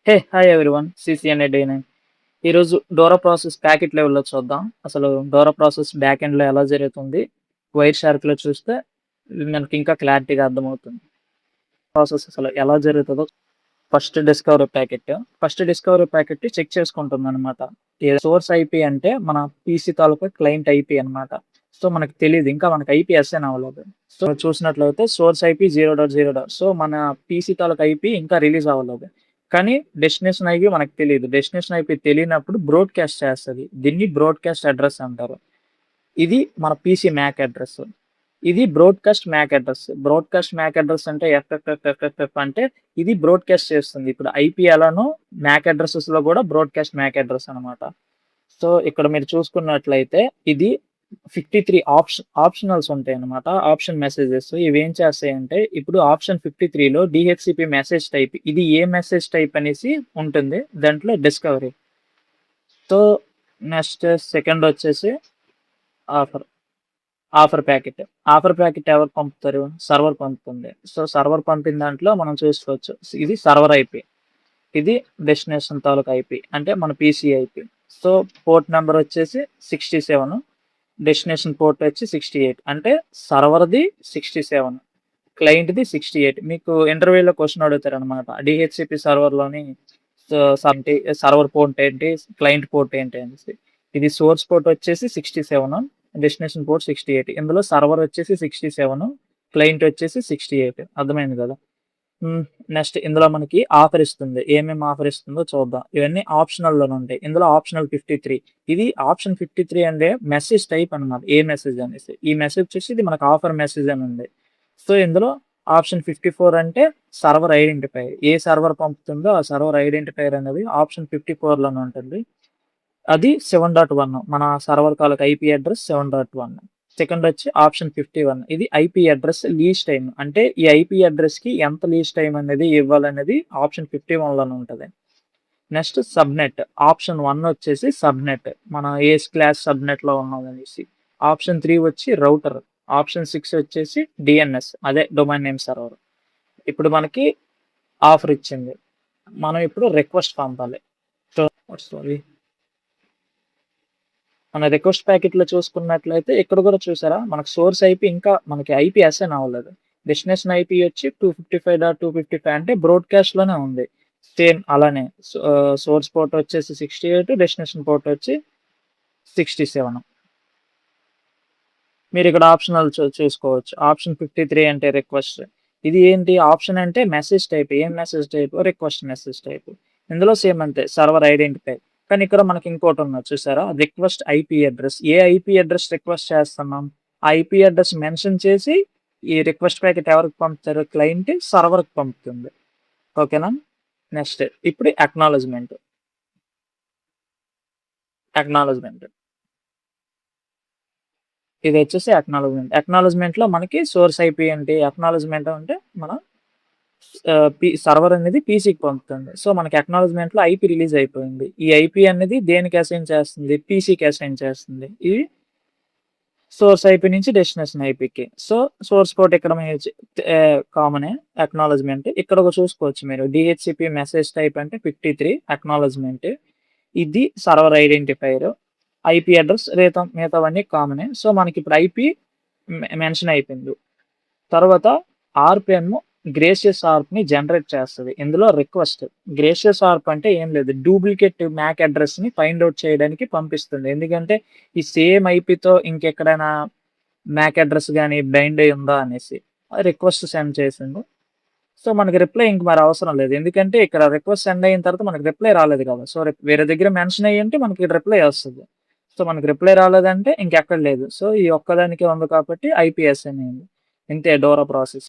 Hey hi everyone CCNA day nine ఈరోజు Dora process packet లెవెల్లో చూద్దాం. అసలు డోరా ప్రాసెస్ బ్యాక్ ఎండ్లో ఎలా జరుగుతుంది, వైర్ షార్క్లో చూస్తే మనకి ఇంకా క్లారిటీగా అర్థమవుతుంది. ప్రాసెస్ అసలు ఎలా జరుగుతుందో ఫస్ట్ డిస్కవరీ ప్యాకెట్ చెక్ చేసుకుంటుంది అనమాట. సోర్స్ ఐపీ అంటే మన పీసీ తాలూకా క్లయింట్ ఐపీ అనమాట. సో మనకు తెలియదు, ఇంకా మనకి ఐపీ అసైన్ అవ్వలేదు. సో చూసినట్లయితే సోర్స్ ఐపీ 0.0. సో మన పీసీ తాలూకా ఐపీ ఇంకా రిలీజ్ అవ్వలేదు, కానీ డెస్టినేషన్ ఐపీ మనకు తెలియదు. డెస్టినేషన్ ఐపీ తెలియనప్పుడు బ్రాడ్కాస్ట్ చేస్తుంది. దీన్ని బ్రాడ్కాస్ట్ అడ్రస్ అంటారు. ఇది మన పీసీ మ్యాక్ అడ్రస్. ఇది broadcast MAC address. Broadcast MAC address అంటే ఎఫ్ఎఫ్ఎఫ్ఎఫ్ఎఫ్ అంటే ఇది బ్రాడ్కాస్ట్ చేస్తుంది. ఇప్పుడు ఐపీ ఎలానో మ్యాక్ అడ్రసెస్ లో కూడా బ్రాడ్కాస్ట్ మ్యాక్ అడ్రస్ అనమాట. సో ఇక్కడ మీరు చూసుకున్నట్లయితే ఇది 53 ఆప్షనల్స్ ఉంటాయి అనమాట. ఆప్షన్ మెసేజెస్ ఇవి ఏం చేస్తాయంటే, ఇప్పుడు ఆప్షన్ 53లో డిహెచ్సిపి మెసేజ్ టైప్, ఇది ఏ మెసేజ్ టైప్ అనేసి ఉంటుంది దాంట్లో డిస్కవరీ. సో నెక్స్ట్ సెకండ్ వచ్చేసి ఆఫర్ ఆఫర్ ప్యాకెట్ ఎవరు పంపుతారు? సర్వర్ పంపుతుంది. సో సర్వర్ పంపిన దాంట్లో మనం చూసుకోవచ్చు, ఇది సర్వర్ ఐపీ, ఇది డెస్టినేషన్ తాలూకా ఐపీ అంటే మన PC IP. So port number వచ్చేసి 67, డెస్టినేషన్ పోర్ట్ వచ్చి 68. అంటే సర్వర్ది 67, క్లయింట్ది 68. మీకు ఇంటర్వ్యూలో క్వశ్చన్ అడుగుతారు అనమాట, డిహెచ్సిపి సర్వర్లోని సర్వర్ పోర్ట్ ఏంటి, క్లయింట్ పోర్ట్ ఏంటి అనేసి. ఇది సోర్స్ పోర్ట్ వచ్చేసి 67, డెస్టినేషన్ పోర్ట్ 68. ఇందులో సర్వర్ వచ్చేసి 67, క్లయింట్ వచ్చేసి 68. అర్థమైంది కదా. నెక్స్ట్ ఇందులో మనకి ఆఫర్ ఇస్తుంది. ఏమేమి ఆఫర్ ఇస్తుందో చూద్దాం. ఇవన్నీ ఆప్షనల్లోనే ఉంటాయి. ఇందులో ఆప్షనల్ 53, ఇది ఆప్షన్ 53 అంటే మెసేజ్ టైప్ అనమాట. ఏ మెసేజ్ అనేసి, ఈ మెసేజ్ వచ్చేసి ఇది మనకు ఆఫర్ మెసేజ్ అని ఉంది. సో ఇందులో ఆప్షన్ 54 అంటే సర్వర్ ఐడెంటిఫైర్, ఏ సర్వర్ పంపుతుందో ఆ సర్వర్ ఐడెంటిఫైర్ అనేది ఆప్షన్ 54లోనే ఉంటుంది. అది 7.1, మన సర్వర్ కాలకు ఐపీ అడ్రస్ 7.1. సెకండ్ వచ్చి ఆప్షన్ 51, ఇది ఐపీ అడ్రస్ లీజ్ టైం, అంటే ఈ ఐపీ అడ్రస్ కి ఎంత లీజ్ టైం అనేది ఇవ్వాలనేది ఆప్షన్ 51లోనే ఉంటుంది. నెక్స్ట్ సబ్నెట్, ఆప్షన్ 1 వచ్చేసి సబ్నెట్, మన ఏ క్లాస్ సబ్నెట్ లో ఉన్నది అనేసి. ఆప్షన్ 3 వచ్చి రౌటర్. ఆప్షన్ 6 వచ్చేసి డిఎన్ఎస్, అదే డొమైన్ నేమ్ సర్వర్. ఇప్పుడు మనకి ఆఫర్ ఇచ్చింది, మనం ఇప్పుడు రిక్వెస్ట్ పంపాలి. సారీ, మన రిక్వెస్ట్ ప్యాకెట్ లో చూసుకున్నట్లయితే ఇక్కడ కూడా చూసారా, మనకు సోర్స్ ఐపీ ఇంకా మనకి ఐపీ అసైన్ అవ్వలేదు. డెస్టినేషన్ ఐపీ వచ్చి 255.255 అంటే బ్రాడ్కాస్ట్ లోనే ఉంది. సేమ్ అలానే సోర్స్ పోర్ట్ వచ్చేసి 68, డెస్టినేషన్ పోర్ట్ వచ్చి 67. మీరు ఇక్కడ ఆప్షనల్ చూసుకోవచ్చు. ఆప్షన్ 53 అంటే రిక్వెస్ట్. ఇది ఏంటి ఆప్షన్ అంటే మెసేజ్ టైప్. ఏం message type? Request message type. ఇందులో సేమ్ అంతే, సర్వర్ ఐడెంటిఫై. కానీ ఇక్కడ మనకి ఇంకోటి ఉన్నది చూసారా, రిక్వెస్ట్ ఐపీ అడ్రస్. ఏ ఐపీ అడ్రస్ రిక్వెస్ట్ చేస్తున్నాం, ఐపీ అడ్రస్ మెన్షన్ చేసి ఈ రిక్వెస్ట్ ప్యాకెట్ ఎవరికి పంపుతారు, క్లయింట్ సర్వర్కి పంపుతుంది. ఓకేనా. నెక్స్ట్ ఇప్పుడు అక్నాలజ్మెంట్. ఇది వచ్చేసి అక్నాలజ్మెంట్ లో మనకి సోర్స్ ఐపీ అంటే, అక్నాలజ్మెంట్ అంటే మన సర్వర్ అనేది పీసీకి పంపుతుంది. సో మనకి అక్నాలజ్మెంట్ లో ఐపీ రిలీజ్ అయిపోయింది. ఈ ఐపీ అనేది దేనికి అసైన్ చేస్తుంది, పీసీకి అసైన్ చేస్తుంది. ఇది సోర్స్ ఐపీ నుంచి డెస్టినేషన్ ఐపీకి. సో సోర్స్ పోర్ట్ ఇక్కడ కామనే అక్నాలజ్మెంట్. ఇక్కడ చూసుకోవచ్చు మీరు, డిహెచ్సిపి మెసేజ్ టైప్ అంటే 53 అక్నాలజ్మెంట్. ఇది సర్వర్ ఐడెంటిఫైర్, ఐపీ అడ్రస్ మిగతావన్నీ కామనే. సో మనకి ఇప్పుడు ఐపీ మెన్షన్ అయిపోయింది. తర్వాత ఆర్పిఎం గ్రేషియస్ ఆర్ప్ ని జనరేట్ చేస్తుంది. ఇందులో రిక్వెస్ట్. గ్రేషియస్ ఆర్ప్ అంటే ఏం లేదు, డూప్లికేట్ మ్యాక్ అడ్రస్ ని ఫైండ్ అవుట్ చేయడానికి పంపిస్తుంది. ఎందుకంటే ఈ సేమ్ ఐపీతో ఇంకెక్కడైనా మ్యాక్ అడ్రస్ కానీ బైండ్ అయి ఉందా అనేసి రిక్వెస్ట్ సెండ్ చేసింది. సో మనకి రిప్లై ఇంక మరి అవసరం లేదు, ఎందుకంటే ఇక్కడ రిక్వెస్ట్ సెండ్ అయిన తర్వాత మనకి రిప్లై రాలేదు కదా. సో వేరే దగ్గర మెన్షన్ అయ్యి ఉంటే మనకి రిప్లై వస్తుంది. సో మనకి రిప్లై రాలేదంటే ఇంకెక్కడ లేదు. సో ఈ ఒక్కదానికే ఉంది కాబట్టి ఐపీఎస్ అనేది. ఇంతే డోరా ప్రాసెస్.